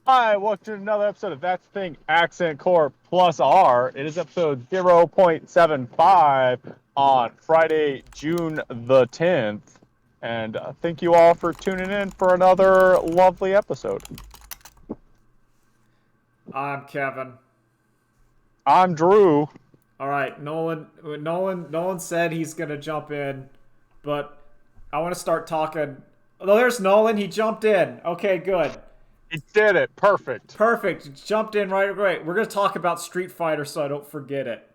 Hi, welcome to another episode of That's the Thing Accent Core Plus R. It is episode 0.75 on Friday, June the 10th. And thank you all for tuning in for another lovely episode. I'm Kevin. I'm Drew. All right, Nolan said he's gonna jump in, but I want to start talking. Oh, there's Nolan. He jumped in. Okay, good, He did it. Perfect. perfect. Jumped in right away. We're gonna talk about Street Fighter, so I don't forget it.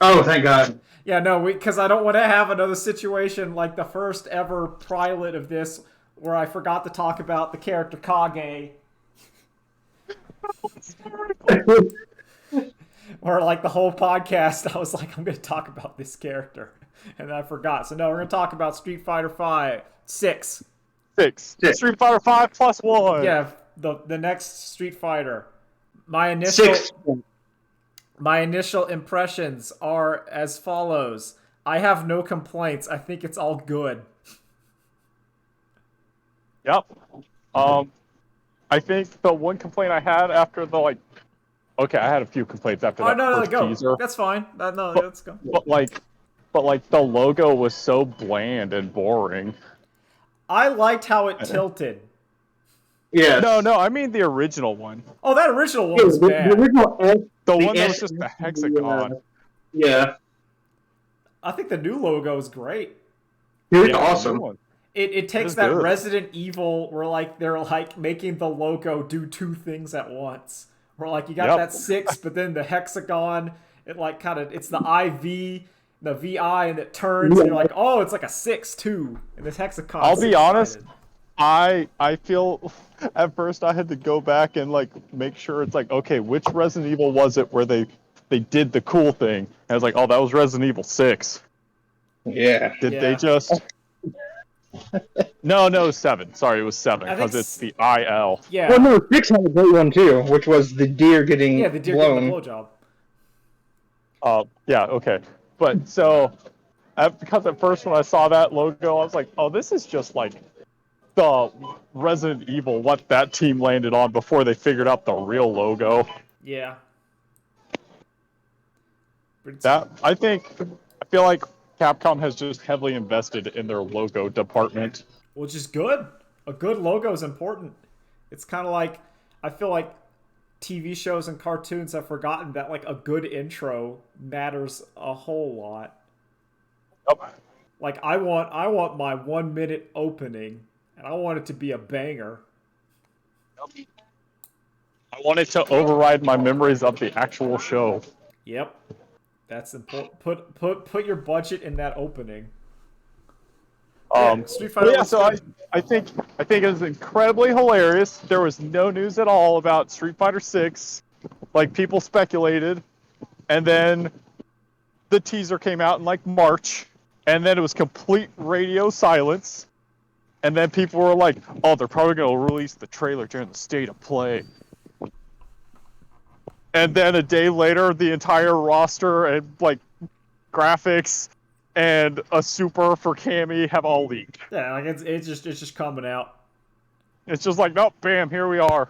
Oh, thank God. Yeah, no, because I don't want to have another situation like the first ever pilot of this, where I forgot to talk about the character Kage, or like the whole podcast, I was like, I'm going to talk about this character, and I forgot. So no, we're going to talk about Street Fighter Five, Six. Six. Six. Street Fighter 5 plus 1. Yeah, the next Street Fighter. My initial Six. my initial impressions are as follows. I have no complaints. I think it's all good. Yep. I think the one complaint I had after the okay, I had a few complaints after Oh that no, first go. teaser. That's fine. No, But, let's go. but the logo was so bland and boring. I liked how it tilted. Yes. No, I mean the original one. Oh, that original one Yeah, was the bad. original The the one that was S- just the hexagon. Yeah. I think the new logo is great. It's Yeah, the new awesome. one. It takes is that good. Resident Evil where like they're like making the logo do two things at once. Where like you got Yep. that 6, but then the hexagon, it like kind of it's the IV, the VI, and it turns, and you're like, oh, it's like a 6 too, and this hexagon. I'll be honest. I feel at first I had to go back and make sure it's okay, which Resident Evil was it where they did the cool thing? And I was like, oh, that was Resident Evil 6. Yeah. Did Yeah. they just? No, 7. Sorry, it was 7 I think because it's the IL. Yeah, Well, no, 6 had a great one too, which was the deer getting yeah, the deer blown. getting the blowjob. Yeah, okay. But so, because at first when I saw that logo, I was like, oh, this is just like the Resident Evil, what that team landed on before they figured out the real logo. Yeah. But it's- That I feel like Capcom has just heavily invested in their logo department. which is good. A good logo is important. It's kind of like I feel like TV shows and cartoons have forgotten that like a good intro matters a whole lot. Like I want my 1 minute opening, and I want it to be a banger. I wanted to override my memories of the actual show. Yep, that's important. Put your budget in that opening. Street Fighter. Yeah, was so good. I think it was incredibly hilarious. There was no news at all about Street Fighter 6, like people speculated, and then the teaser came out in March, and then it was complete radio silence, and then people were like, "Oh, they're probably gonna release the trailer during the state of play." And then a day later, the entire roster and graphics and a super for Cammy have all leaked. Yeah, like it's just coming out. It's just like, nope, bam, here we are.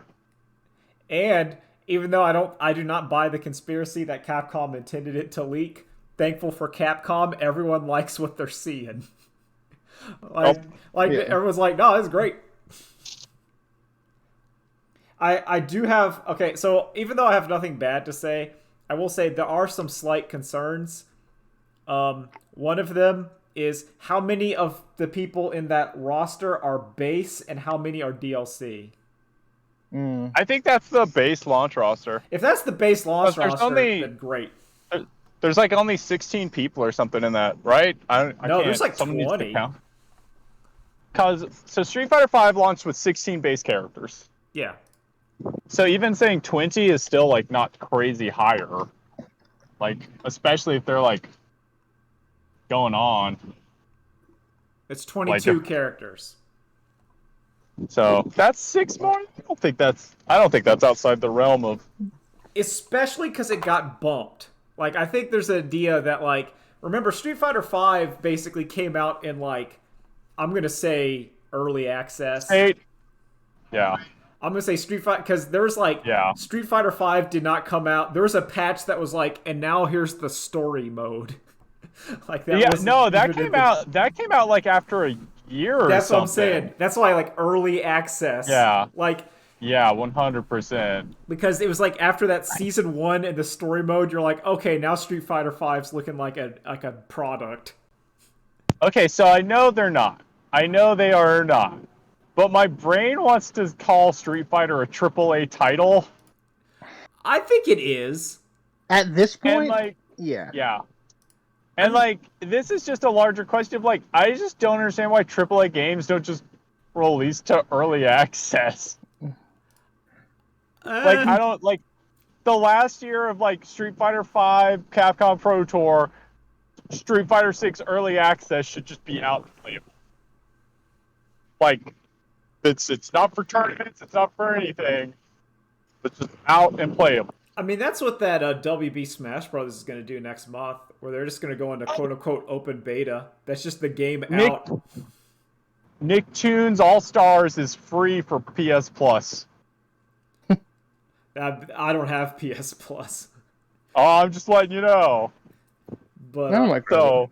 And even though I do not buy the conspiracy that Capcom intended it to leak, thankful for Capcom, everyone likes what they're seeing. Yeah. Everyone's like, no, it's great. I do have okay, so even though I have nothing bad to say, I will say there are some slight concerns. One of them is how many of the people in that roster are base and how many are DLC. I think that's the base launch roster. If that's the base launch There's roster, only- then great. There's only 16 people or something in that, right? I No, can't, there's like someone needs to 20. count. So Street Fighter 5 launched with 16 base characters. Yeah. So even saying 20 is still not crazy higher. Especially if they're going on. It's 22 characters. So that's 6 more. I don't think that's outside the realm of. Especially because it got bumped. I think there's an idea that remember Street Fighter V basically came out in I'm gonna say early access. 8. Yeah. I'm gonna say Street Fighter because there's like Yeah. Street Fighter V did not come out. There was a patch that was like, and now here's the story mode. Like that. Yeah, wasn't no, that even in came the- out. That came out like after a year or That's what I'm something. saying. That's why like early access. Yeah. Like Yeah, 100%. because it was like after that season 1 and the story mode, you're like, okay, now Street Fighter V's looking like a product. Okay, so I know they're not. I know they are not. But my brain wants to call Street Fighter a AAA title, I think it is. At this and point, like, yeah. yeah. And like, this is just a larger question of like, I just don't understand why AAA games don't just release to early access. Like, I don't like the last year of like Street Fighter V, Capcom Pro Tour, Street Fighter 6 early access should just be out and playable. Like, it's not for tournaments, it's not for anything. It's just out and playable. I mean, that's what that WB Smash Brothers is going to do next month, where they're just going to go into quote-unquote open beta. That's just the game out. Nicktoons All Stars is free for PS Plus. I don't have PS Plus. Oh, I'm just letting you know. But Oh my god. So,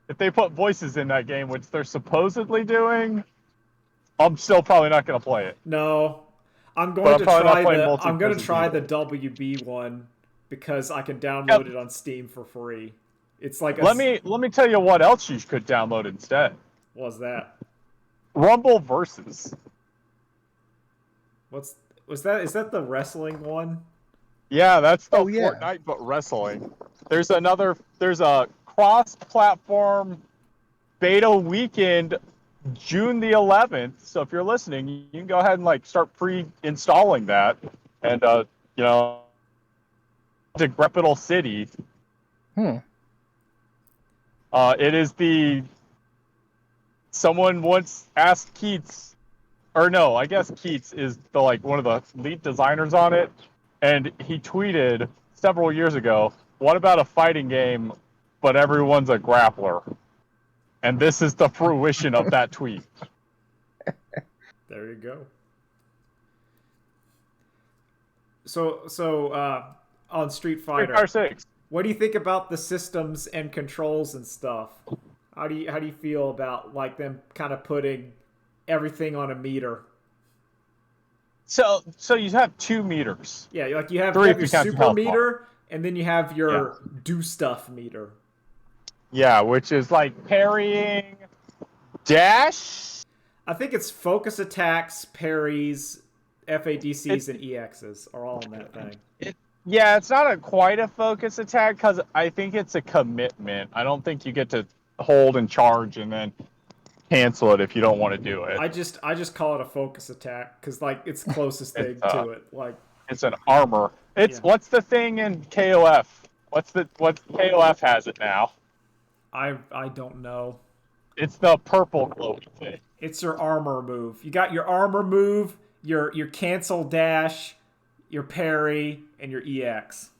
if they put voices in that game, which they're supposedly doing, I'm still probably not going to play it. no, I'm But going I'm to probably not try playing the I'm going to multi-person try the either. WB one because I can download Yep. it on Steam for free. It's like a, Let me tell you what else you could download instead. What's that? Rumble Versus. Is that the wrestling one? Yeah, that's the Oh, yeah. Fortnite but wrestling. There's a cross-platform beta weekend June the 11th. So if you're listening, you can go ahead and like start pre-installing that, and Decrepitable City. Hmm. It is someone once asked Keats, or no, I guess Keats is one of the lead designers on it, and he tweeted several years ago, "What about a fighting game, but everyone's a grappler?" And this is the fruition of that tweet. There you go. So on Street Street Fighter, Fighter 6. what do you think about the systems and controls and stuff? How do you feel about like them kind of putting everything on a meter? So you have 2 meters. Yeah, like you have Three if your you count the super health bar. meter, and then you have your do stuff meter. Yeah, which is like parrying, dash. I think it's focus attacks, parries, FADCs, and EXs are all in that thing. Yeah, it's not quite a focus attack because I think it's a commitment. I don't think you get to hold and charge and then cancel it if you don't want to do it. I just call it a focus attack because like it's closest thing to it. Like It's an armor. It's Yeah. What's the thing in KOF? What KOF has it now? I don't know. It's the purple glowy thing. It's your armor move. You got your armor move, your cancel dash, your parry, and your EX.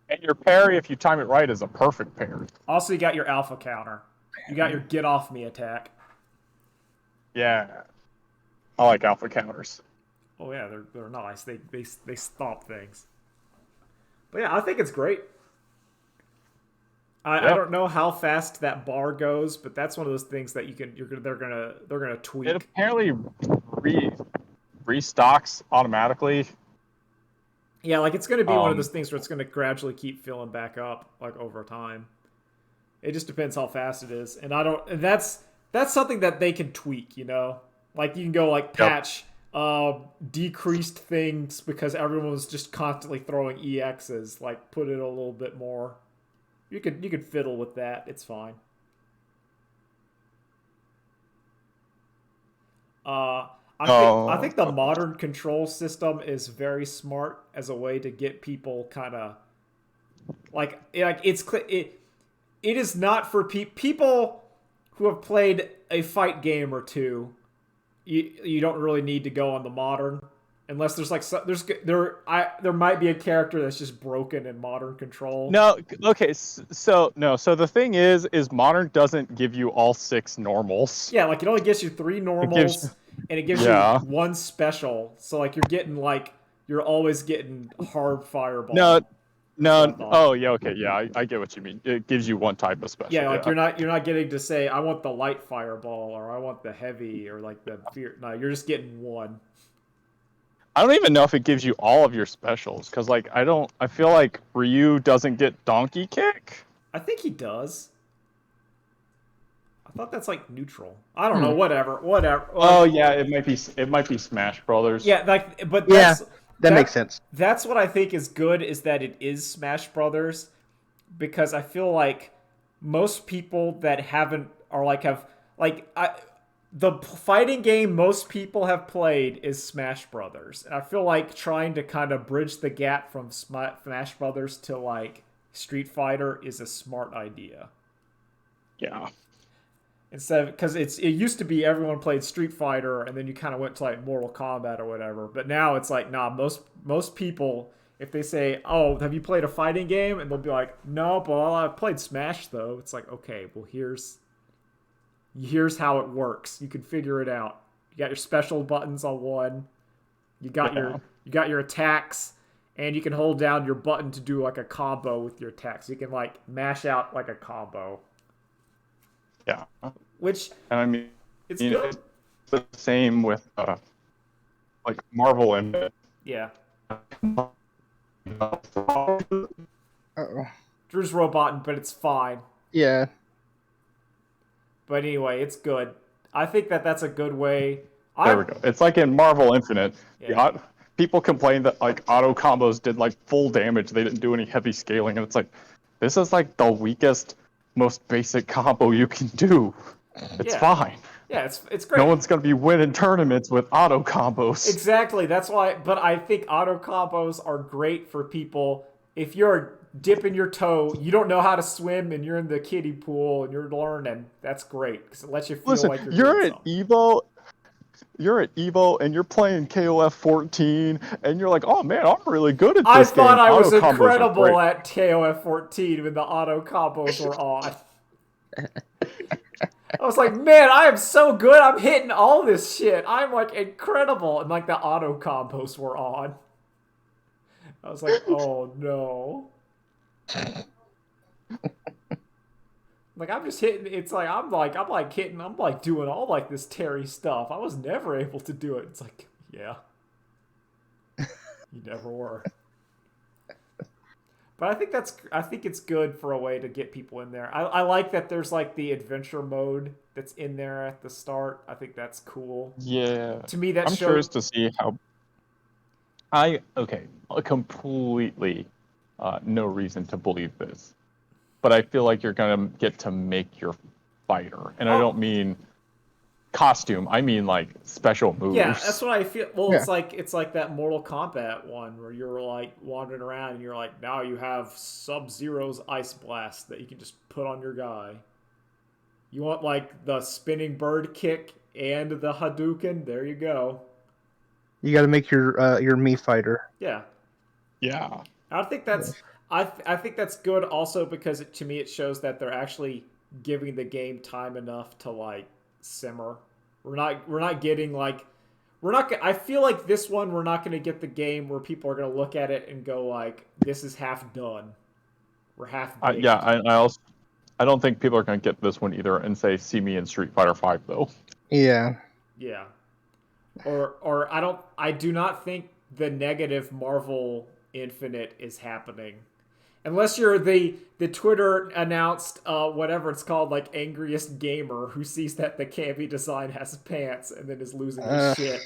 And your parry, if you time it right, is a perfect parry. Also, you got your alpha counter. You got your get off me attack. Yeah. I like alpha counters. Oh yeah, they're nice. They stop things. But yeah, I think it's great. I Yep. don't know how fast that bar goes, but that's one of those things that they're gonna tweak. It apparently restocks automatically. Yeah, like it's gonna be one of Um, those things where it's gonna gradually keep filling back up like over time. It just depends how fast it is, and that's something that they can tweak. You know, like you can go like patch decreased things because everyone was just constantly throwing EXs. Like put it a little bit more. You could fiddle with that. It's fine. I think the modern control system is very smart as a way to get people kind of like it is not for people who have played a fight game or two. You don't really need to go on the modern unless there's like there might be a character that's just broken in modern control. No, okay, so the thing is modern doesn't give you all 6 normals. Yeah, like it only gets you 3 normals, and it gives Yeah. you one special. So like you're always getting hard fireball. No, no. That's what I thought. Oh, yeah. Okay. Yeah, I get what you mean. It gives you one type of special. Yeah, like you're not getting to say I want the light fireball or I want the heavy or like the fear. No, you're just getting one. I don't even know if it gives you all of your specials because, like, I feel like Ryu doesn't get Donkey Kick. I think he does. I thought that's like neutral. I don't know. Whatever. Oh yeah, it might be Smash Brothers. Yeah, like, but Yeah, that's, that makes sense. That's what I think is good is that it is Smash Brothers, because I feel like most people that the fighting game most people have played is Smash Brothers, and I feel like trying to kind of bridge the gap from Smash Brothers to like Street Fighter is a smart idea. Yeah. Instead of, because it used to be everyone played Street Fighter and then you kind of went to like Mortal Kombat or whatever, but now it's like, nah, most people, if they say, oh, have you played a fighting game, and they'll be like, no, but I've played Smash though. It's like, okay, well here's how it works. You can figure it out. You got your special buttons on one, you got your attacks, and you can hold down your button to do like a combo with your attacks. You can like mash out like a combo. Yeah. Which, And I mean, it's you know, good. it's the same with like Marvel and Yeah. Uh-oh. Drew's roboting, but it's fine. Yeah. But anyway, it's good. I think that's a good way. There we go. It's like in Marvel Infinite. Yeah. People complain that like auto combos did like full damage. They didn't do any heavy scaling, and it's like this is like the weakest, most basic combo you can do. It's fine. Yeah, it's great. No one's gonna be winning tournaments with auto combos. Exactly. That's why. But I think auto combos are great for people if you're dipping your toe, you don't know how to swim, and you're in the kiddie pool and you're learning. That's great because it lets you feel Listen, like you're you're doing at something. Evo. You're at Evo and you're playing KOF 14, and you're like, "Oh man, I'm really good at this I game." thought I was Auto combos are incredible great. at KOF 14 when the auto combos were on. I was like, man, I am so good. I'm hitting all this shit. I'm like incredible. And like the auto combos were on. I was like, oh no. Like I'm just hitting. It's like I'm like hitting. I'm like doing all like this Terry stuff. I was never able to do it. It's like, yeah, you never were. But I think it's good for a way to get people in there. I like that there's like the adventure mode that's in there at the start. I think that's cool. Yeah. To me, that I'm shows. curious to see how. Completely no reason to believe this, but I feel like you're gonna get to make your fighter, and I don't mean costume. I mean like special moves. Yeah, that's what I feel. Well, Yeah. it's like that Mortal Kombat one where you're like wandering around and you're like, now you have Sub-Zero's Ice Blast that you can just put on your guy. You want like the spinning bird kick and the Hadouken? There you go. You got to make your Mii fighter. Yeah, Yeah. I think that's I think that's good also because to me it shows that they're actually giving the game time enough to like simmer. We're not getting like I feel like this one we're not going to get the game where people are going to look at it and go like this is half done. We're half baked. I don't think people are gonna get this one either and say, "See me in Street Fighter 5," though. Yeah. Yeah. Or I do not think the negative Marvel Infinite is happening. Unless you're the Twitter announced whatever it's called, like angriest gamer who sees that the Cammy design has pants and then is losing his shit.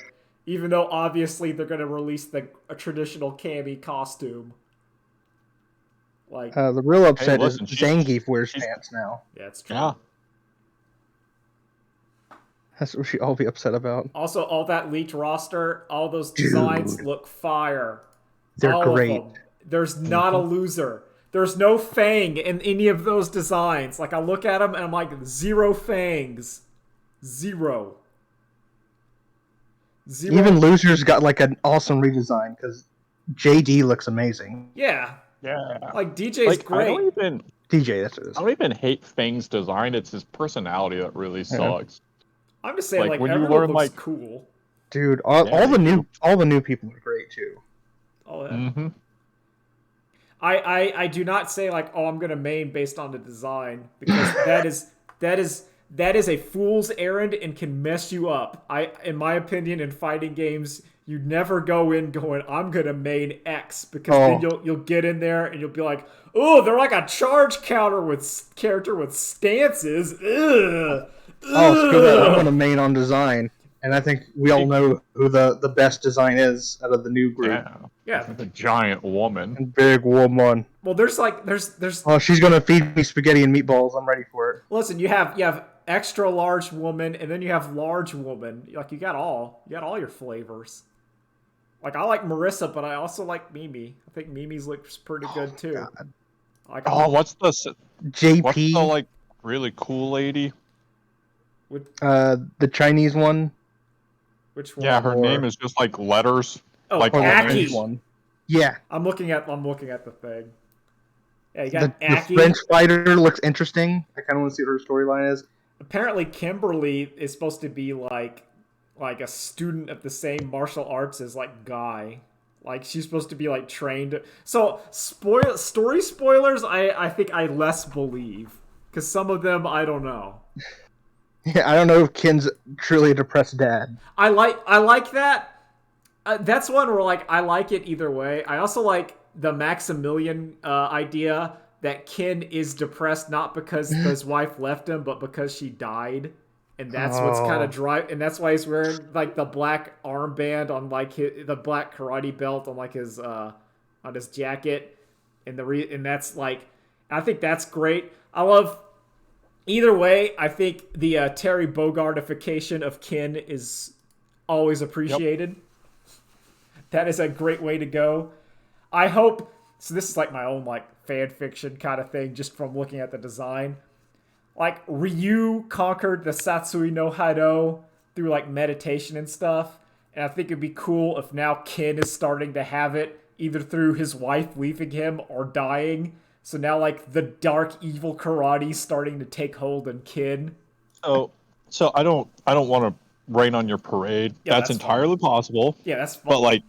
Even though obviously they're gonna release a traditional Cammy costume. Like The real upset listen, is she's- Zangief wears pants now. yeah, it's true. Yeah. That's what we should all be upset about. Also, all that leaked roster, all those designs look fire. They're All of great. them. There's not a loser. There's no Fang in any of those designs. Like, I look at them and I'm like, 0 Fangs. 0. Even losers got like an awesome redesign because JD looks amazing. Yeah. Yeah. Like, DJ's Like, great. DJ, that's what it is. I don't even hate Fang's design. It's his personality that really sucks. I'm just saying, like, like when you everyone learn, looks like- cool. Dude, all Yeah, the new people are great too. Oh, yeah. Mm-hmm. I do not say like, oh, I'm gonna main based on the design, because that is a fool's errand and can mess you up. In my opinion, in fighting games, you never go in going, I'm gonna main X, because then you'll get in there and you'll be like, oh, they're like a charge counter with character with stances. Ugh. Oh, screw that! I'm Ugh. gonna main on design, and I think we all know who the best design is out of the new group. Yeah. Yeah. The giant woman. And big woman. Well, there's Oh, she's gonna feed me spaghetti and meatballs. I'm ready for it. listen, you have extra large woman, and then you have large woman. Like you got all your flavors. Like I like Marissa, but I also like Mimi. I think Mimi's looks pretty good too. God. Like Oh, what's the JP, like really cool lady? the Chinese one. which one? Yeah, her Or- name is just like letters. Oh, like Or the Aki. French one. Yeah, I'm looking at the thing. Yeah, you the, got the Aki. French fighter looks interesting. I kind of want to see what her storyline is. Apparently, Kimberly is supposed to be like a student of the same martial arts as like Guy. Like she's supposed to be like trained. So story spoilers, I think I less believe, because some of them I don't know. Yeah, I don't know if Ken's truly a depressed dad. I like that. That's one where like I like it either way. I also like the Maximilian idea that Ken is depressed not because his wife left him, but because she died, and that's what's kind of and that's why he's wearing like the black armband on like the black karate belt on like his on his jacket, and and that's like, I think that's great. I love. Either way, I think the Terry Bogartification of Ken is always appreciated. That is a great way to go. I hope, so this is like my own like fan fiction kind of thing, just from looking at the design. Like Ryu conquered the Satsui no Hado through like meditation and stuff. And I think it'd be cool if now Ken is starting to have it either through his wife leaving him or dying. So now, like, the dark, evil karate starting to take hold in Ken. So I don't want to rain on your parade. Yeah, that's that's entirely possible. Yeah, that's fun. But like,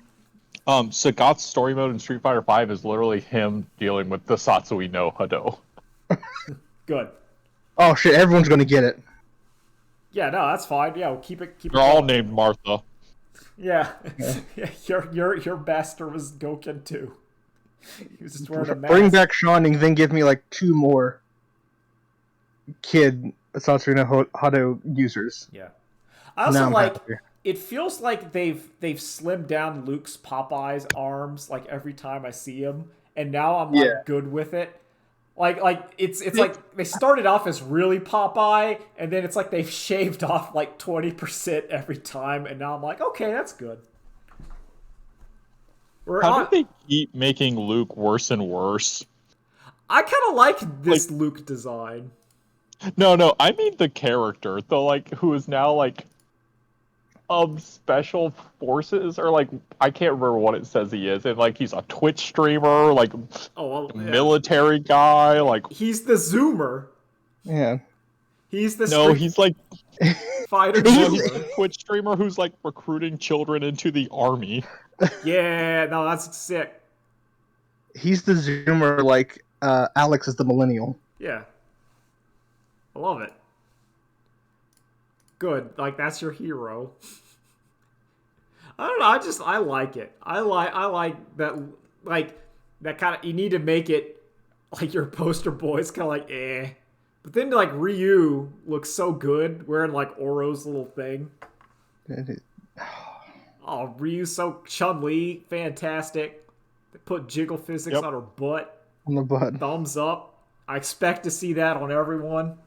Sagat's story mode in Street Fighter V is literally him dealing with the Satsui no Hado. Good. Oh shit! Everyone's gonna get it. Yeah, no, that's fine. Yeah, we'll keep it. They're all named Martha. Yeah. Your bastard was Goken too. He was just wearing a mask. Bring back Sean and then give me like 2 more kid Satsui no Hado users. Yeah. I also Now I'm like. happy. It feels like they've slimmed down Luke's Popeye's arms like every time I see him, and now I'm like good with it. Like it's like they started off as really Popeye, and then it's like they've shaved off like 20% every time, and now I'm like, okay, that's good. How do they keep making Luke worse and worse? I kind of like this Luke design. No, I mean the character, the like who is now like of special forces, or like I can't remember what it says he is, and like he's a Twitch streamer, like military guy, like he's the Zoomer. Yeah. He's the he's like fighter. He's a Twitch streamer who's like recruiting children into the army. Yeah, no, that's sick. He's the Zoomer, like Alex is the millennial. Yeah. I love it. Good. Like, that's your hero. I don't know, I like it. I like that, like, that kind of, you need to make it, like, your poster boy is kind of like, eh. But then, like, Ryu looks so good wearing, like, Oro's little thing. Oh, Ryu's so Chun-Li, fantastic. They put jiggle physics on her butt. On the butt. Thumbs up. I expect to see that on everyone.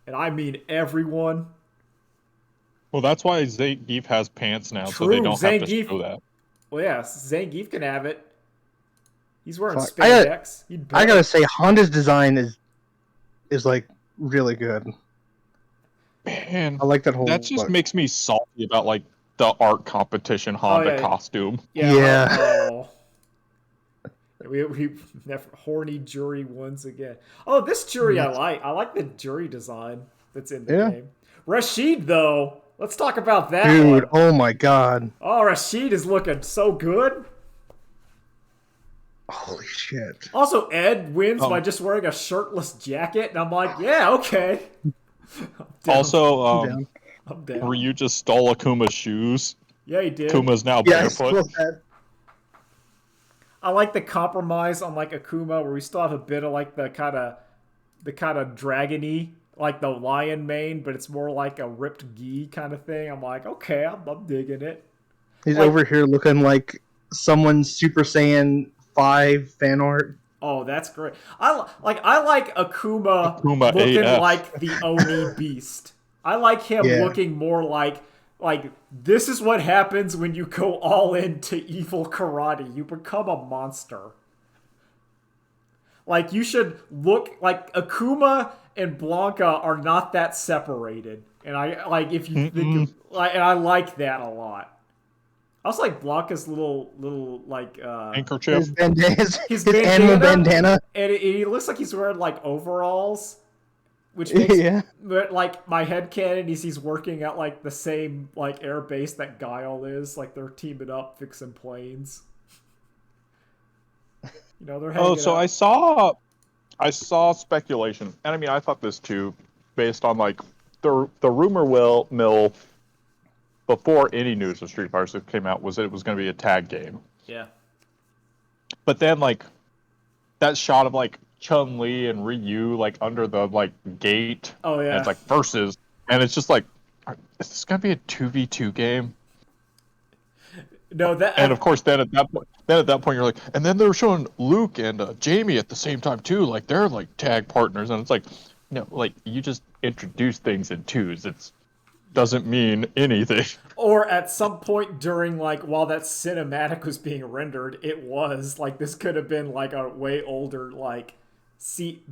And I mean everyone. Well, that's why Zangief has pants now, so True, they don't have to Zangief- show that. Well, yeah, Zangief can have it. He's wearing Fuck. spandex. I gotta say, Honda's design is like really good. Man, I like that whole. that just look. makes me salty about like the art competition Honda yeah. costume. Yeah. Oh. We never horny jury once again. Oh, this jury I like. I like the jury design that's in the game. Rashid though, Let's talk about that Dude, one. oh my god. Oh, Rashid is looking so good. Holy shit. Also, Ed wins by just wearing a shirtless jacket, and I'm like, yeah, okay. I'm down. Also, Down. I'm down. Ryu just stole Akuma's shoes. Yeah, he did. Akuma's now Yeah, I barefoot. saw that. I like the compromise on like Akuma, where we still have a bit of like the kind of dragony, like the lion mane, but it's more like a ripped gi kind of thing. I'm like, okay, I'm digging it. He's Like- over here looking like someone's Super Saiyan 5 fan art. Oh, that's great. I like Akuma, Akuma looking AF. like the Oni beast. I like him Yeah. looking more like this is what happens when you go all into evil karate. You become a monster. Like, you should look like Akuma and Blanca are not that separated. And I like if you think like, and I like that a lot. I also like Blanca's little like Handkerchief. His bandana, His his animal bandana? bandana. and he looks like he's wearing like overalls, which makes Yeah. like my headcanon is he's working at like the same like air base that Guile is. Like, they're teaming up fixing planes. You know, they're hanging Oh, so out. I saw speculation, and I mean, I thought this too, based on like the rumor mill before any news of Street Fighter 6 came out was that it was going to be a tag game. Yeah. But then like that shot of like Chun-Li and Ryu like under the like gate, Oh and yeah. it's like versus, and it's just like, is this going to be a 2v2 game? No, that And of course, then at that point, you're like, and then they were showing Luke and Jamie at the same time too, like they're like tag partners, and it's like, no, like you just introduce things in twos. It's doesn't mean anything. or at some point during like while that cinematic was being rendered, it was like this could have been like a way older like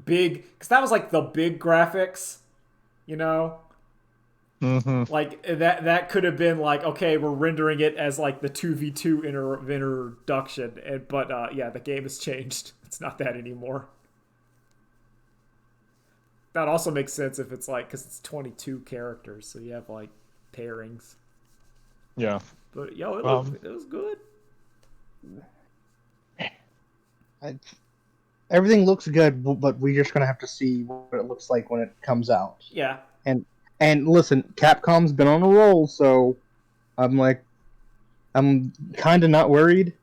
big, because that was like the big graphics, you know. Mm-hmm. Like that could have been like, okay, we're rendering it as like the 2v2 introduction, but yeah, the game has changed. It's not that anymore. That also makes sense if it's like, because it's 22 characters, so you have like pairings. Yeah. But yo, it was good. Everything looks good, but we're just gonna have to see what it looks like when it comes out. Yeah. And listen, Capcom's been on a roll, so I'm kind of not worried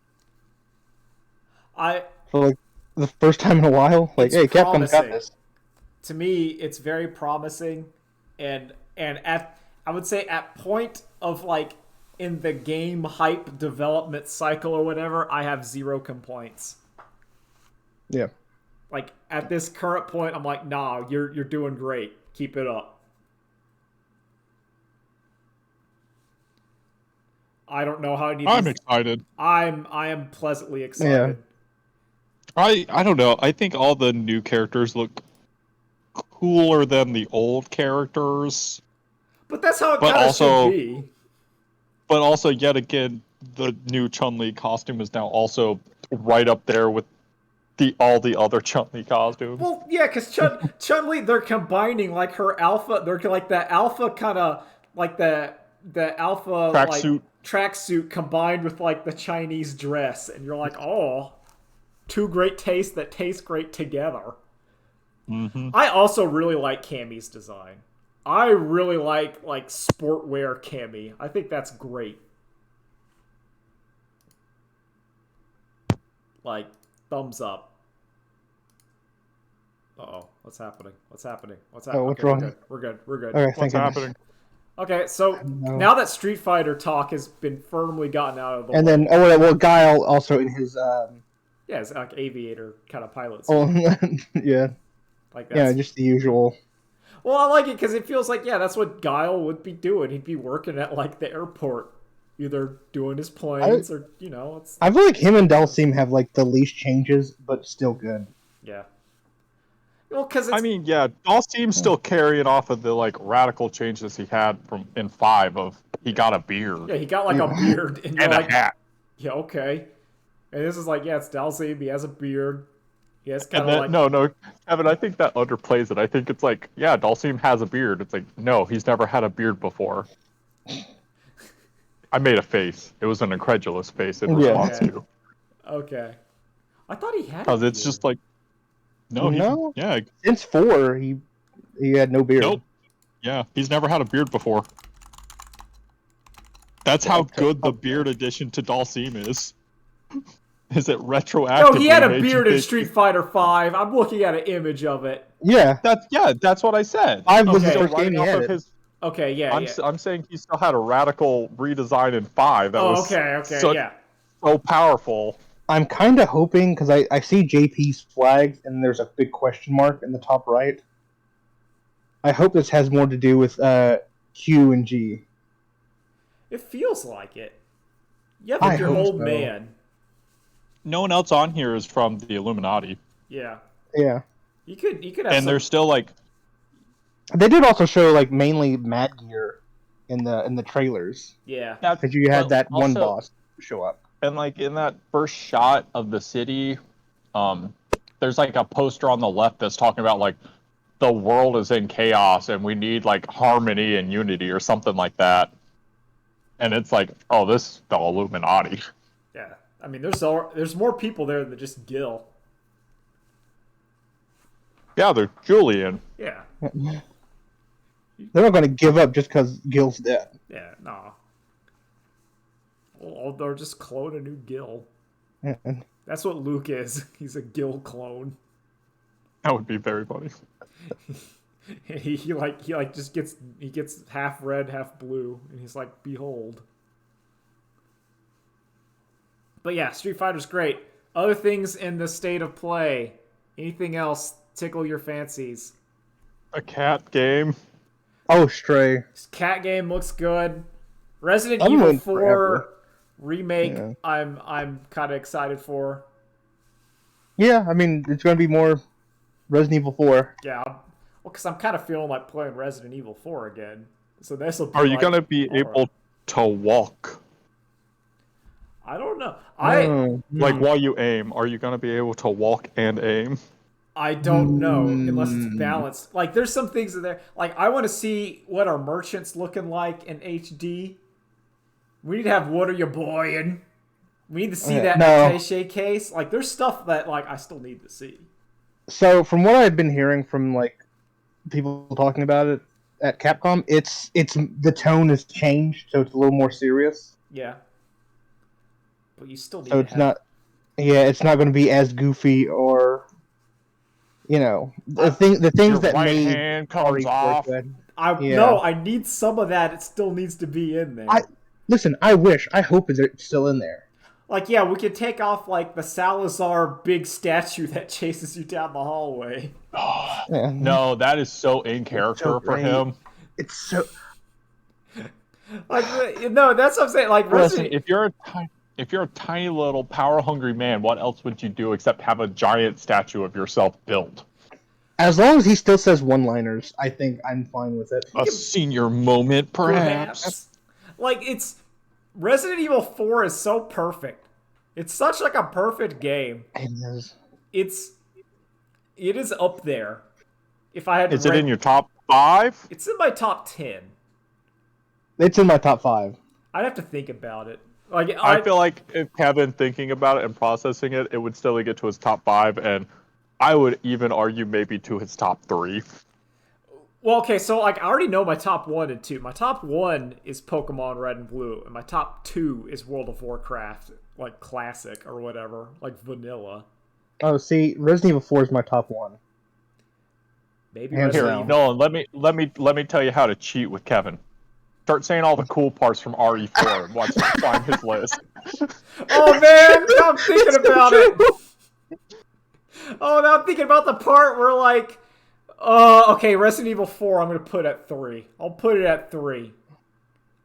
I for like the first time in a while. Like, It's hey, Capcom's got promising. this. To me, it's very promising, and at I would say at point of like in the game hype development cycle or whatever, I have zero complaints. Yeah. Like at this current point, I'm like, nah, you're doing great. Keep it up. I don't know how I'm excited. I am pleasantly excited. I don't know. I think all the new characters look cooler than the old characters, But that's how it But kind of also- should be. but also yet again, the new Chun-Li costume is now also right up there with all the other Chun-Li costumes. Well, yeah, because Chun-Li, they're combining like her alpha. They're like the alpha kind of like the alpha like Tracksuit. tracksuit combined with like the Chinese dress, and you're like, oh, two great tastes that taste great together. Mm-hmm. I also really like Cammy's design. I really like sportwear Cammy. I think that's great. Like, thumbs up. Uh-oh, what's happening? What's happening? What's happening? Oh, what's wrong? We're good. We're good. Okay, What's thank you. happening? Okay, so No. now that Street Fighter talk has been firmly gotten out of the And way, then, well, Guile also in his, yeah, it's like aviator kind of pilot. oh, yeah, like yeah, that's, just the usual. well, I like it because it feels like, yeah, that's what Guile would be doing. He'd be working at like the airport, either doing his planes or it's I feel like him and Dalsim have like the least changes, but still good. yeah. Well, because I mean, yeah, Dalsim's still carrying off of the like radical changes he had from in 5 of he got a beard yeah, he got like a Yeah. beard, and you're and like, a hat. yeah, okay. And this is like, yeah, it's Dalsim. He has a beard. He has kind And of then, like no, Kevin, I think that underplays it. I think it's like, yeah, Dalsim has a beard. It's like, no, he's never had a beard before. I made a face. It was an incredulous face in Yeah. response Okay. to. Okay. I thought he had. Because a it's beard. just like, no, No. yeah, Since 4, he had no beard. nope, yeah, he's never had a beard before. That's how Okay. good the beard addition to Dhalsim is. Is it retroactively? No, he had a made you beard in think- Street Fighter V. I'm looking at an image of it. Yeah. That's what I said. 5 was Okay. the first Right game he off had of it. his, Okay, yeah, I'm, yeah. I'm saying he still had a radical redesign in 5 that Oh, was okay, so, so powerful. I'm kind of hoping, because I see JP's flag, and there's a big question mark in the top right. I hope this has more to do with Q and G. It feels like it. Yeah, I but your hope old so. man. No one else on here is from the Illuminati, Yeah. Yeah. You could have and some, they're still like, They did also show like mainly Mad Gear in the trailers. yeah. Because you had But that one also- boss show up. and like in that first shot of the city, there's like a poster on the left that's talking about like the world is in chaos and we need like harmony and unity or something like that. And it's like, oh, this is the Illuminati. Yeah. I mean, there's more people there than just Gil. Yeah, they're Julian. Yeah. They're not going to give up just because Gil's dead. Yeah, nah. Well, they'll just clone a new Gil. And That's what Luke is. He's a Gil clone. That would be very funny. He just gets half red, half blue, and he's like, behold. But yeah, Street Fighter's great. Other things in the state of play. Anything else tickle your fancies? A cat game. oh, Stray. This cat game looks good. Resident I'm Evil waiting 4 forever. remake. Yeah. I'm kind of excited for. Yeah, I mean it's going to be more Resident Evil 4. Yeah, well, because I'm kind of feeling like playing Resident Evil 4 again. So this will. Are you gonna be able to walk? I don't know. Like while you aim, are you gonna be able to walk and aim? I don't know unless it's balanced. Like, there's some things in there. Like, I want to see what our merchants looking like in HD. We need to have what are you boyin'? We need to see that No. attaché case. Like, there's stuff that like I still need to see. So from what I've been hearing from like people talking about it at Capcom, it's the tone has changed, so it's a little more serious. Yeah. But you still need So to it's have... not, yeah, it's not going to be as goofy or, you know, the things Your that right made hand comes off. good. I yeah. No, I need some of that. It still needs to be in there. Listen, I hope it's still in there. Like, yeah, we could take off like the Salazar big statue that chases you down the hallway. Yeah. No, that is so in character so for great. him. It's so. Like, no, that's what I'm saying. Like, Listen, Resident... if you're a tiny little power hungry man, what else would you do except have a giant statue of yourself built? As long as he still says one-liners, I think I'm fine with it. A senior moment, perhaps. Like, it's Resident Evil 4 is so perfect. It's such like a perfect game. It is up there. If I had to Is it rank- in your top 5? It's in my top 10. It's in my top 5. I'd have to think about it. Like, I feel like if Kevin thinking about it and processing it, it would still get to his top 5, and I would even argue maybe to his top 3. well, okay, so like I already know my top 1 and 2. My top 1 is Pokemon Red and Blue, and my top 2 is World of Warcraft, like classic or whatever, like vanilla. Oh, see, Resident Evil 4 is my top 1. Maybe Hands Resident down. Evil. Nolan, let me tell you how to cheat with Kevin. Start saying all the cool parts from RE4 and watch him find his list. Oh man, now I'm thinking about it. Oh, now I'm thinking about the part where like, okay, Resident Evil 4, I'm gonna put at 3. I'll put it at 3.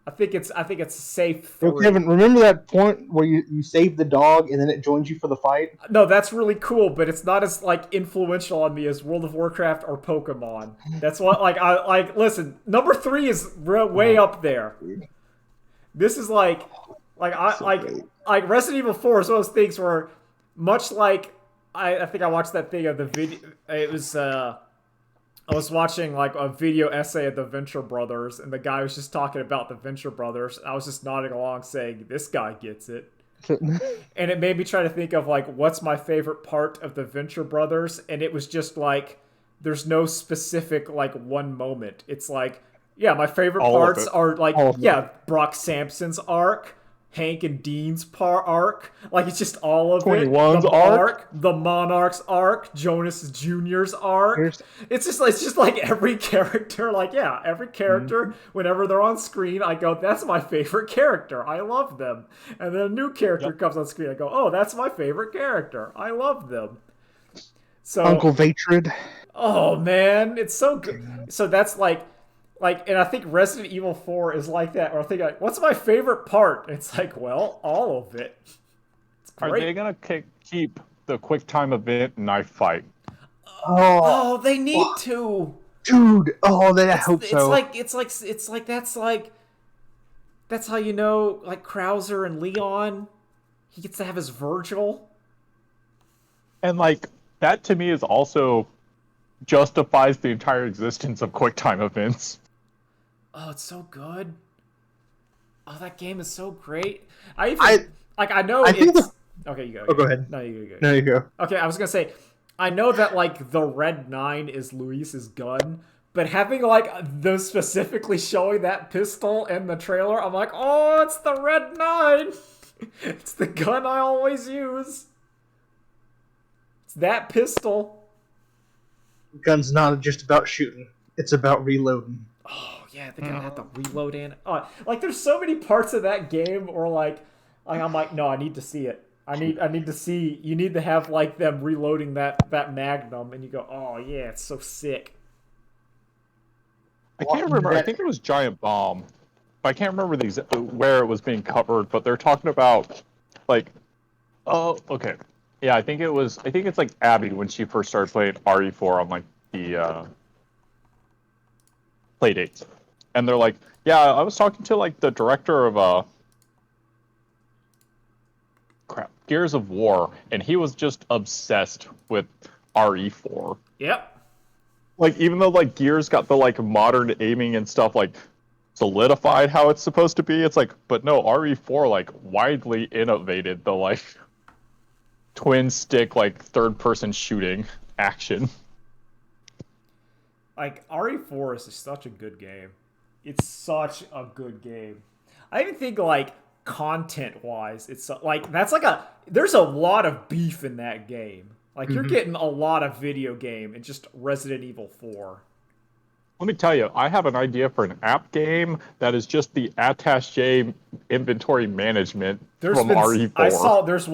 I think it's a safe 3. Yo, Kevin, remember that point where you saved the dog and then it joins you for the fight? No, that's really cool, but it's not as like influential on me as World of Warcraft or Pokemon. That's what I like. Listen, number 3 is way up there. This is like Resident Evil 4 is one of those things where, much like I think I watched that thing of the video. It was I was watching like a video essay of the Venture Brothers, and the guy was just talking about the Venture Brothers. I was just nodding along, saying, "This guy gets it." And it made me try to think of like what's my favorite part of the Venture Brothers, and it was just like there's no specific like one moment. It's like, yeah, my favorite All of parts it. are like, All of it. yeah, Brock Sampson's arc, Hank and Dean's arc, like it's just all of it. 21's The arc. the Monarch's arc, Jonas Jr.'s arc. Here's- It's just like every character, like yeah, every character. Whenever they're on screen, I go, "That's my favorite character. I love them." And then a new character comes on screen, I go, "Oh, that's my favorite character. I love them." So, Uncle Vatrid. oh man, it's so good. So that's like, and I think Resident Evil 4 is like that. Or I think like, what's my favorite part? It's like, well, all of it. It's Are great. they gonna keep the QuickTime event knife fight? Oh, Oh, they need to. dude. Oh, I hope so. That's how you know, like Krauser and Leon, he gets to have his Virgil. And like that to me is also justifies the entire existence of QuickTime events. Oh, it's so good. Oh, that game is so great. I know I think it's okay. You go. Oh, go ahead. No, you go. There you go. Okay, I was gonna say, I know that like the Red 9 is Luis's gun, but having like them specifically showing that pistol in the trailer, I'm like, oh, it's the Red 9. It's the gun I always use. It's that pistol. Gun's not just about shooting. It's about reloading. Oh yeah, the gun had the reload in. Oh, like there's so many parts of that game where like I'm like, no, I need to see it. I need to see. You need to have like them reloading that Magnum, and you go, oh yeah, it's so sick. I can't remember. I think it was Giant Bomb. I can't remember where it was being covered, but they're talking about like, oh, okay, yeah. I think it's like Abby when she first started playing RE4 on like the play dates, and they're like, yeah, I was talking to like the director of Gears of War, and he was just obsessed with RE4. Yep. Like even though like Gears got the like modern aiming and stuff like solidified how it's supposed to be, it's like, but no, RE4 like widely innovated the like twin stick like third person shooting action. Like RE4 is just such a good game. It's such a good game. I even think like content wise, it's like there's a lot of beef in that game. Like you're getting a lot of video game in just Resident Evil 4. Let me tell you, I have an idea for an app game that is just the attaché inventory management from RE4. I saw there was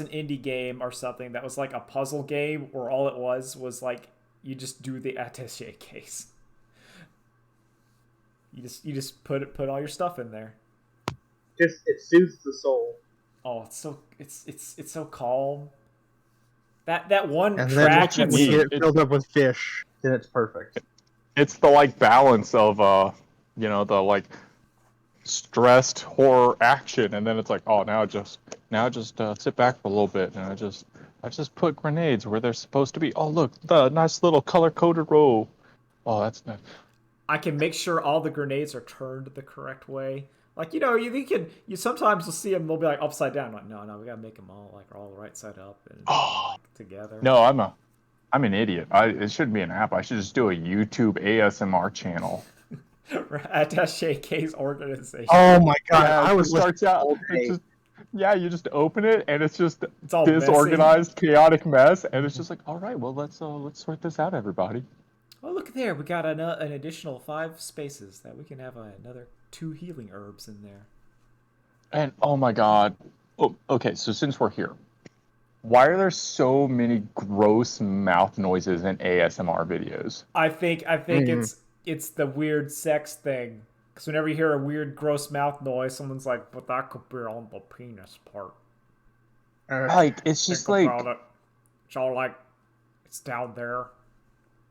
an indie game or something that was like a puzzle game where all it was like you just do the attaché case. You just put all your stuff in there. It soothes the soul. Oh, it's so calm. That one And track then that's when you get it filled up with fish, then it's perfect. It's the like balance of the like stressed horror action, and then it's like, oh, now just sit back for a little bit, and I just put grenades where they're supposed to be. Oh, look, the nice little color coded row. Oh, that's nice. I can make sure all the grenades are turned the correct way. Like, you sometimes will see them, they'll be like upside down. Like, no, we gotta make them all like all the right side up and like, together. No, I'm an idiot. It shouldn't be an app. I should just do a YouTube ASMR channel. Attaché case organization. Oh my god, Yeah, I it was starts listening out. all day. It's just, yeah, you just open it and it's just It's all disorganized, chaotic mess, and it's just like, all right, well let's sort this out, everybody. Oh, look there. We got an additional 5 spaces that we can have another 2 healing herbs in there. And oh my god. Oh, okay, so since we're here, why are there so many gross mouth noises in ASMR videos? I think it's the weird sex thing. Because whenever you hear a weird, gross mouth noise, someone's like, but that could be on the penis part. Like, it's just Think like, about it. It's all like, it's down there.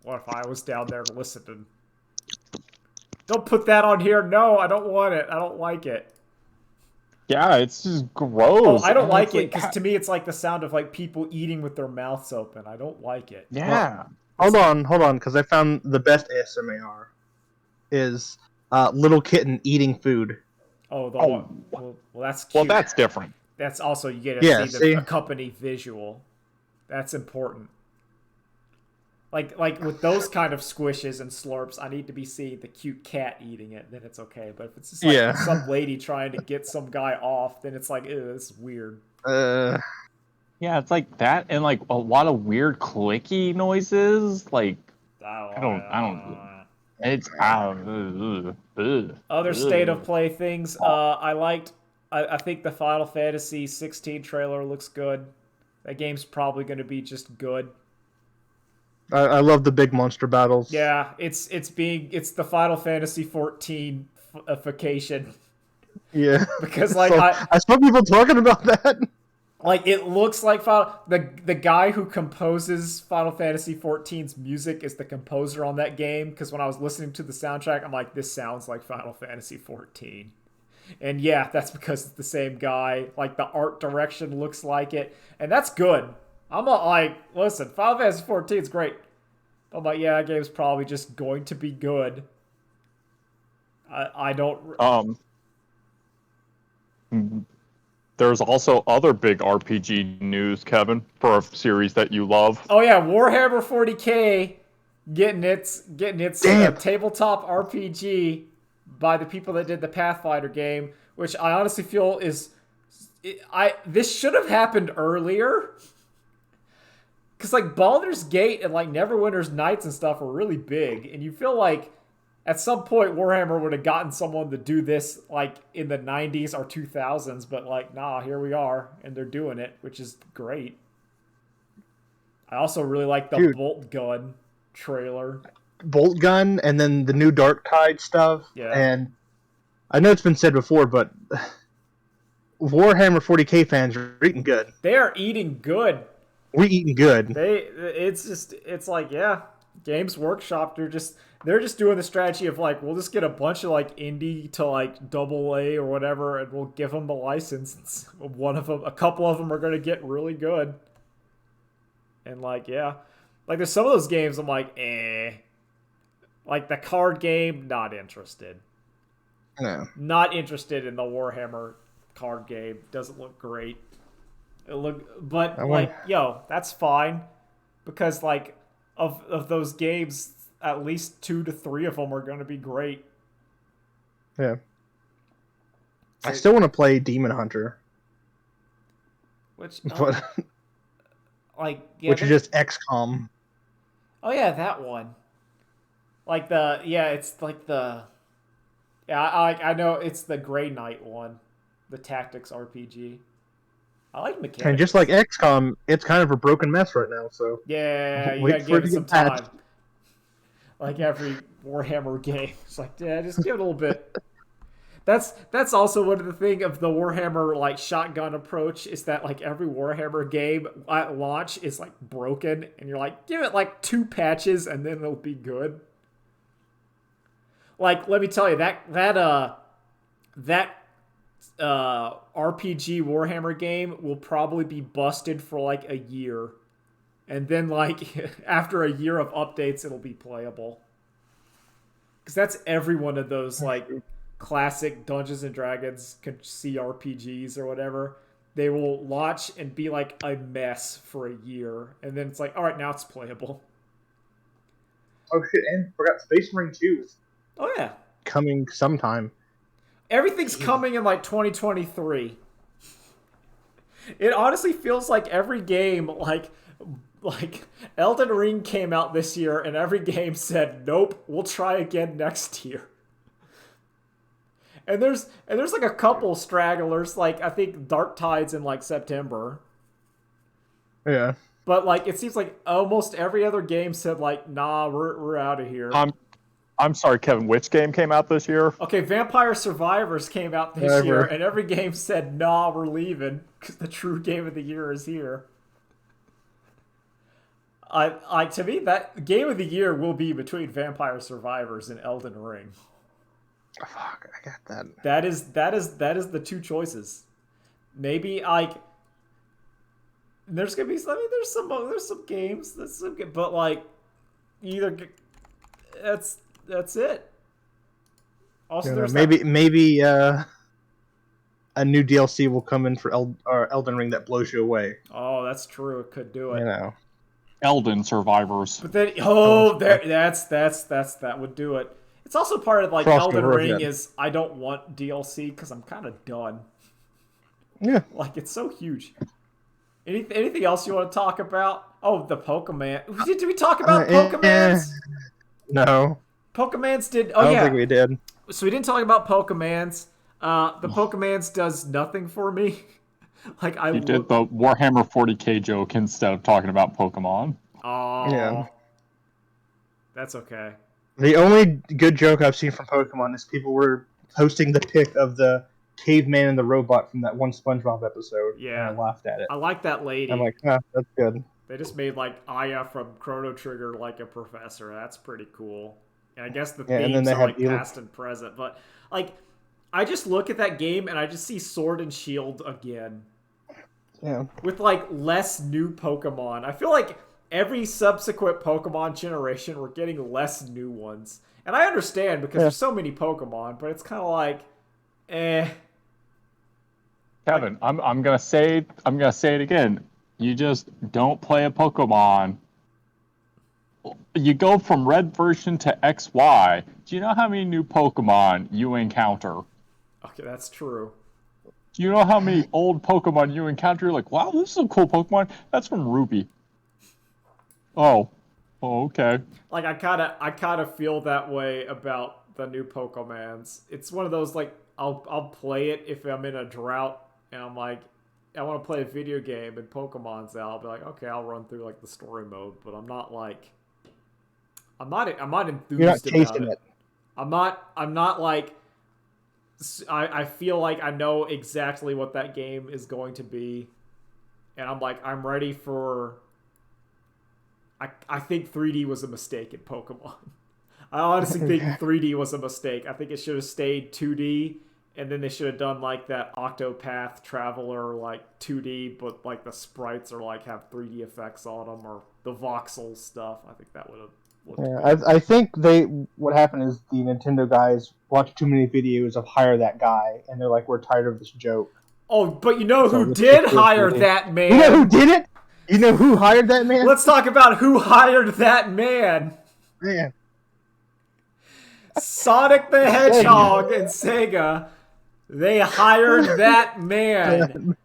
What if I was down there listening? Don't put that on here. No, I don't want it. I don't like it. yeah, it's just gross. Oh, I don't And it's like it because to me it's like the sound of like people eating with their mouths open. I don't like it. yeah. Hold on, because I found the best ASMR is little kitten eating food. Oh, the Oh. one. Well, that's cute. Well, that's different. That's also, you get to Yeah, see see? the accompany visual. That's important. Like with those kind of squishes and slurps, I need to be seeing the cute cat eating it. Then it's okay. But if it's just like Yeah. some lady trying to get some guy off, then it's like, ew, this is weird. Yeah, it's like that, and like a lot of weird clicky noises. Like I don't. It's Other state of play things. I liked. I think the Final Fantasy 16 trailer looks good. That game's probably going to be just good. I love the big monster battles. Yeah, it's the Final Fantasy 14 ification. Yeah. Because like So, I saw people talking about that. like it looks like the guy who composes Final Fantasy 14's music is the composer on that game. Because when I was listening to the soundtrack, I'm like, this sounds like Final Fantasy 14. And yeah, that's because it's the same guy. Like the art direction looks like it, and that's good. I'm not like, listen, Final Fantasy 14 is great. I'm like, yeah, that game's probably just going to be good. I don't. There's also other big RPG news, Kevin, for a series that you love. Oh yeah, Warhammer 40K getting its Damn. tabletop RPG by the people that did the Pathfinder game, which I honestly feel is this should have happened earlier. Cause like Baldur's Gate and like Neverwinter's Nights and stuff are really big, and you feel like at some point Warhammer would have gotten someone to do this like in the 90s or 2000s, but like nah, here we are, and they're doing it, which is great. I also really like the Bolt Gun trailer. Bolt Gun, and then the new Dark Tide stuff. Yeah. And I know it's been said before, but Warhammer 40K fans are eating good. They are eating good. We're eating good. It's like, yeah, Games Workshop, they're just doing the strategy of like, we'll just get a bunch of like indie to like AA or whatever, and we'll give them the license. A couple of them are going to get really good. And like, yeah, like there's some of those games I'm like, like the card game, not interested. No. Not interested in the Warhammer card game. Doesn't look great. Yo, that's fine, because like of those games, at least 2 to 3 of them are going to be great. Yeah. I still want to play Demon Hunter, Which but which is just XCOM. Oh yeah, that one. Like it's like the I know it's the Grey Knight one, the tactics RPG. I like mechanics. And just like XCOM, it's kind of a broken mess right now. So yeah, you wait gotta for give it it to some get patched. time. Like every Warhammer game, it's like, yeah, just give it a little bit. That's also one of the thing of the Warhammer like shotgun approach, is that like every Warhammer game at launch is like broken, and you're like, give it like 2 patches and then it'll be good. Like, let me tell you, that RPG Warhammer game will probably be busted for like a year, and then like after a year of updates it'll be playable, because that's every one of those like classic Dungeons and Dragons CRPGs or whatever. They will launch and be like a mess for a year, and then it's like, all right, now it's playable. Oh shit! And forgot Space Marine 2 Oh yeah, coming sometime. everything's coming in like 2023. It honestly feels like every game, like Elden Ring came out this year, and every game said, nope, we'll try again next year. And there's like a couple stragglers, like I think Dark Tide's in like September. Yeah. But like it seems like almost every other game said like, nah, we're out of here. I'm sorry, Kevin. Which game came out this year? Okay, Vampire Survivors came out this year, and every game said, nah, we're leaving, because the true game of the year is here. To me, that game of the year will be between Vampire Survivors and Elden Ring. Fuck, I got that. That is the 2 choices. Maybe like there's gonna be, I mean, there's some games but like that's it. Also, You know, there's maybe a new DLC will come in for Elden Ring that blows you away. Oh, that's true. It could do it. You know. Elden Survivors. But then, that would do it. It's also part of like Elden Crossover Ring event. is I don't want DLC because I'm kind of done. Yeah. Like it's so huge. Anything else you want to talk about? Oh, the Pokemon. Did we talk about Pokemans? No. Pokemans did. I Oh don't yeah. think we did. So we didn't talk about Pokemans. The Pokemans does nothing for me. Like I You did the Warhammer 40k joke instead of talking about Pokemon. Oh, Yeah. That's okay. The only good joke I've seen from Pokemon is people were posting the pic of the caveman and the robot from that one SpongeBob episode. Yeah. And I laughed at it. I like that lady. I'm like, that's good. They just made like Aya from Chrono Trigger like a professor. That's pretty cool. And I guess the Yeah, and then themes they are have like Eel- past and present. But like, I just look at that game and I just see Sword and Shield again Yeah. with like less new Pokemon. I feel like every subsequent Pokemon generation we're getting less new ones. And I understand because there's so many Pokemon, but it's kind of like, Kevin, I'm gonna say it again. You just don't play a Pokemon. You go from red version to XY. Do you know how many new Pokemon you encounter? Okay, that's true. Do you know how many old Pokemon you encounter? You're like, wow, this is a cool Pokemon. That's from Ruby. Oh, okay. Like I kind of feel that way about the new Pokemans. It's one of those like I'll play it if I'm in a drought and I'm like I want to play a video game and Pokemon's out. I'll be like, okay, I'll run through like the story mode, but I'm not enthused You're not about tasting it. it. I'm not like I feel like I know exactly what that game is going to be, and I'm ready for. I think 3D was a mistake in Pokemon. I honestly think 3D was a mistake. I think it should have stayed 2D, and then they should have done like that Octopath Traveler like 2D, but like the sprites are like have 3D effects on them, or the voxel stuff. I think that would have. Yeah, I think what happened is the Nintendo guys watched too many videos of hire that guy, and they're like, we're tired of this joke. Oh, but you know So who let's did just do it hire 3D. that man? You know who did it? You know who hired that man? Let's talk about who hired that man. Man. Sonic the Hedgehog and Sega. They hired that man.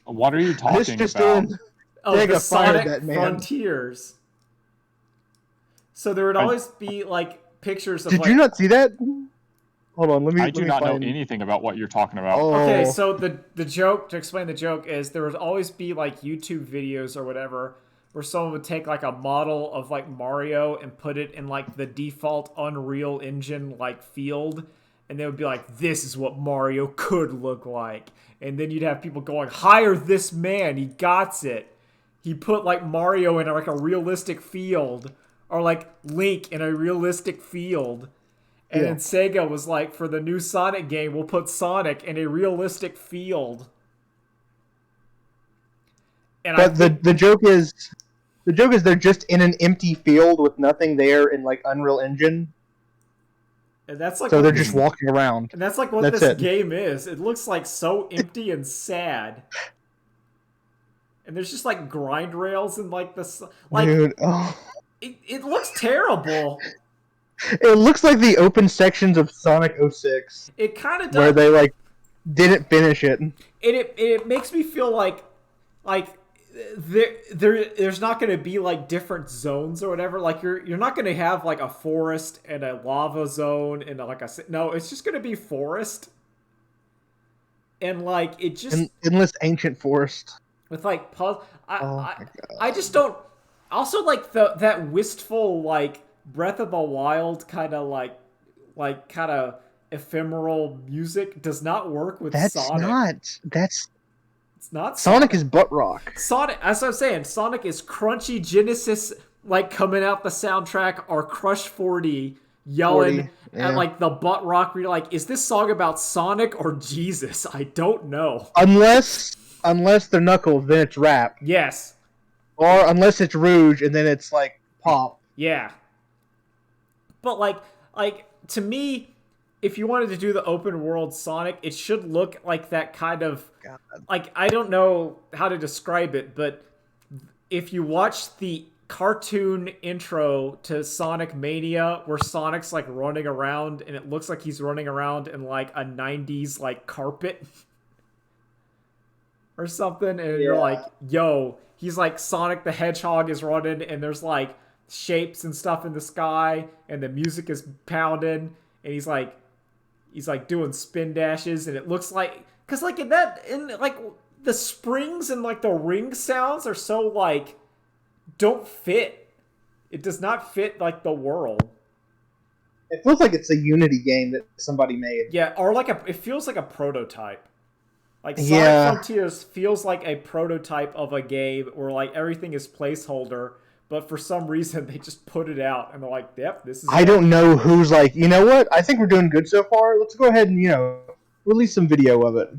What are you This talking just about? in. Of the Sega fired Sonic that man. Frontiers. So there would always be like pictures of Did like you not see that? Hold on, let me. I let do me not know find- anything about what you're talking about. Oh. Okay, so the joke, to explain the joke, is there would always be like YouTube videos or whatever where someone would take like a model of like Mario and put it in like the default Unreal Engine like field, and they would be like, this is what Mario could look like. And then you'd have people going, hire this man, he gots it. He put like Mario in like a realistic field, or like Link in a realistic field. And then Sega was like, for the new Sonic game, we'll put Sonic in a realistic field. And But the joke is they're just in an empty field with nothing there in like Unreal Engine, and that's like so what they're this- just walking around. And that's like what That's this it. game is. It looks like so empty and sad. And there's just like grind rails and like this, like Dude, oh. it looks terrible. It looks like the open sections of Sonic 06 It kind of does. where they like didn't finish it. It makes me feel like there's not going to be like different zones or whatever. Like you're not going to have like a forest and a lava zone and like no, it's just going to be forest. And like it just Endless ancient forest. with like puzzle. Oh my God. I just don't. Also, like that wistful like Breath of the Wild kind of like kind of ephemeral music does not work with That's Sonic. That's It's not Sonic is butt rock. Sonic, as I'm saying, Sonic is crunchy Genesis, like coming out the soundtrack, or Crush 40 yelling 40, yeah. at like the butt rock. Where you're like, is this song about Sonic or Jesus? I don't know. Unless they're Knuckles, then it's rap. Yes, Or unless it's Rouge, and then it's like pop. yeah, But like to me, if you wanted to do the open world Sonic, it should look like that kind of like, I don't know how to describe it, but if you watch the cartoon intro to Sonic Mania where Sonic's like running around and it looks like he's running around in like a 90s like carpet or something, and you're like, yo, he's like Sonic the Hedgehog is running and there's like shapes and stuff in the sky and the music is pounding and he's like doing spin dashes, and it looks like, because like in like the springs and like the ring sounds are so like don't fit. It does not fit like the world. It feels like it's a Unity game that somebody made. Yeah, or like it feels like a prototype. Like Sonic Frontiers feels like a prototype of a game where like everything is placeholder, but for some reason they just put it out and they're like, yep, this is I don't know who's like, you know what? I think we're doing good so far. Let's go ahead and, release some video of it.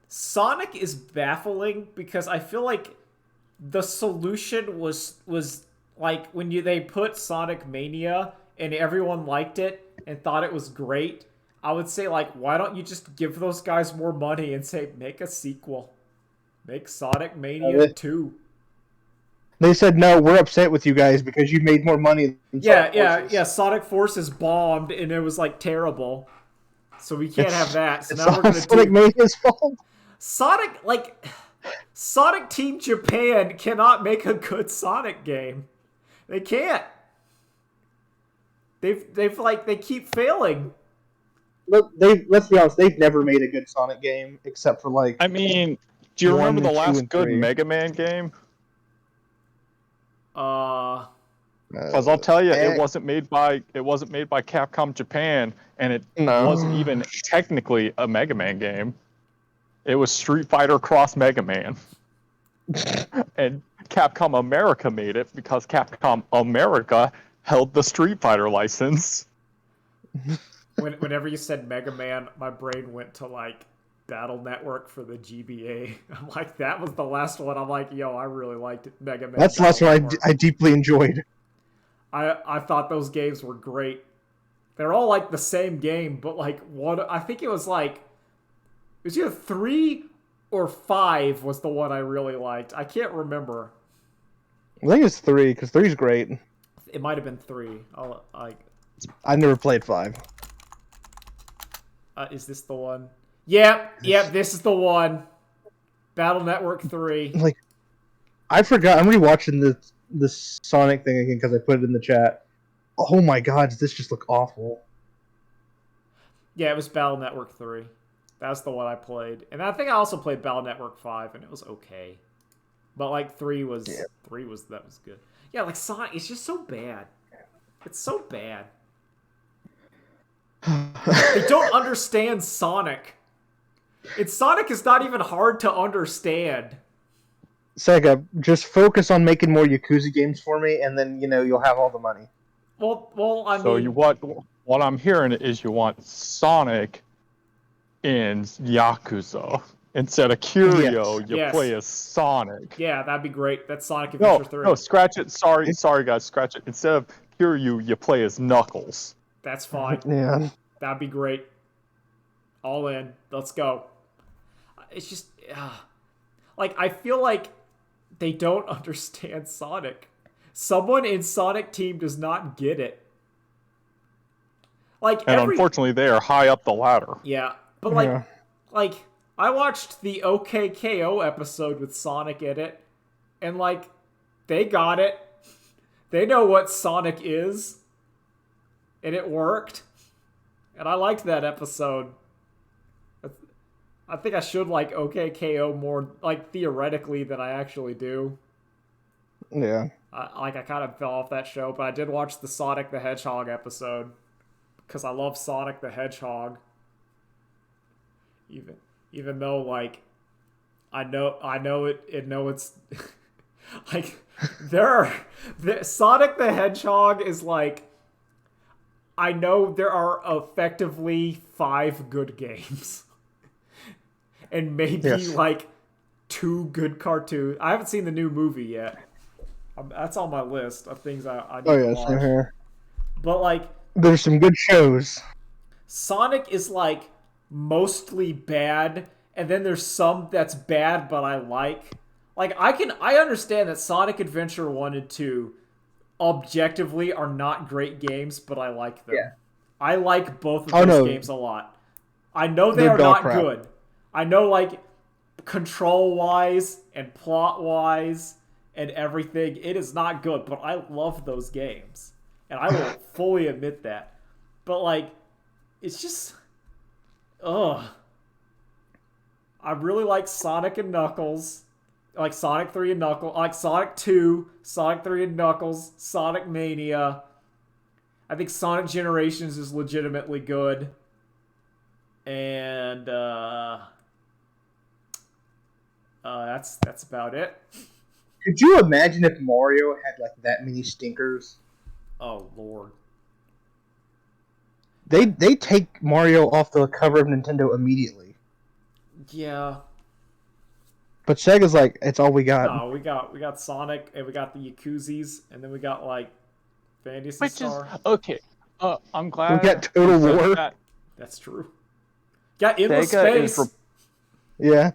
Sonic is baffling because I feel like the solution was like when they put Sonic Mania and everyone liked it and thought it was great. I would say, like, why don't you just give those guys more money and say, make a sequel. Make Sonic Mania 2. They said, no, we're upset with you guys because you made more money than Sonic Forces. Yeah, Sonic Forces bombed and it was, like, terrible. So we can't have that. So now we're going to do... Sonic Mania's fault? Sonic Team Japan cannot make a good Sonic game. They can't. They keep failing. Look, let's be honest, they've never made a good Sonic game except for like. I mean, do you remember the 1, 2, last and good 3. Mega Man game? Uh, Because I'll tell you, it wasn't made by Capcom Japan, and it wasn't even technically a Mega Man game. It was Street Fighter Cross Mega Man, and Capcom America made it because Capcom America held the Street Fighter license. Whenever you said Mega Man, my brain went to like Battle Network for the GBA. I'm like, that was the last one. I'm like, yo, I really liked Mega Man. That's the last one I deeply enjoyed. I thought those games were great. They're all like the same game, but like one, I think it was either 3 or 5 was the one I really liked. I can't remember. I think it's 3 because 3 is great. It might have been 3. I never played 5. Is this the one? Yep, this is the one. Battle Network 3. Like, I forgot. I'm rewatching the Sonic thing again because I put it in the chat. Oh my god, does this just look awful? Yeah, it was Battle Network 3. That's the one I played. And I think I also played Battle Network 5, and it was okay. But like 3 was that was good. Yeah, like Sonic, it's just so bad. It's so bad. They don't understand Sonic. Sonic is not even hard to understand. Sega, just focus on making more Yakuza games for me, and then you'll have all the money. Well, I mean. So what I'm hearing is you want Sonic in Yakuza instead of Kiryu. You play as Sonic. Yeah, that'd be great. That's Sonic Adventure 3. No, scratch it. Sorry, guys, scratch it. Instead of Kiryu, you play as Knuckles. That's fine. Yeah, that'd be great. All in. Let's go. It's just, like, I feel like they don't understand Sonic. Someone in Sonic Team does not get it. Unfortunately, they are high up the ladder. Yeah, but like I watched the OKKO episode with Sonic in it, and like they got it. They know what Sonic is, and it worked. And I liked that episode. I think I should like OKKO more, like, theoretically than I actually do. Yeah. I kind of fell off that show, but I did watch the Sonic the Hedgehog episode because I love Sonic the Hedgehog. Even though, like, I know it's like Sonic the Hedgehog is like, I know there are effectively 5 good games. And maybe like 2 good cartoons. I haven't seen the new movie yet. That's on my list of things I need to watch. Same here. But like There's some good shows. Sonic is like mostly bad, and then there's some that's bad but I like. Like I understand that Sonic Adventure 1 and 2 objectively are not great games, but I like them. Yeah. I like both of Oh, those no. games a lot. I know they They're are dog not crap. good. I know like control wise and plot wise and everything, it is not good, but I love those games. And I will fully admit that. But like it's just ugh. I really like Sonic and Knuckles. I like Sonic 3 and Knuckles. I like Sonic 2, Sonic 3 and Knuckles, Sonic Mania. I think Sonic Generations is legitimately good. And that's about it. Could you imagine if Mario had like that many stinkers? Oh lord. They take Mario off the cover of Nintendo immediately. Yeah. But Sega's like, it's all we got. No, we got Sonic and we got the Yakuzis and then we got like Phantasy Which Star. is okay. I'm glad We got Total you said War. that. That's true. Got Endless Sega is Space. Yeah.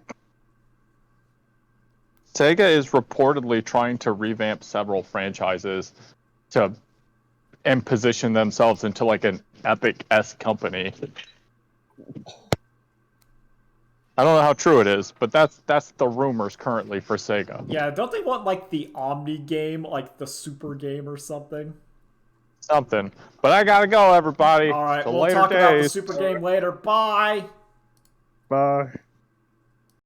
Sega is reportedly trying to revamp several franchises and position themselves into like an Epic-esque company. I don't know how true it is, but that's the rumors currently for Sega. Yeah, don't they want like the Omni game, like the Super game or something? Something. But I gotta go, everybody. All right, Till we'll later talk about the days. Super game later. Bye. Bye.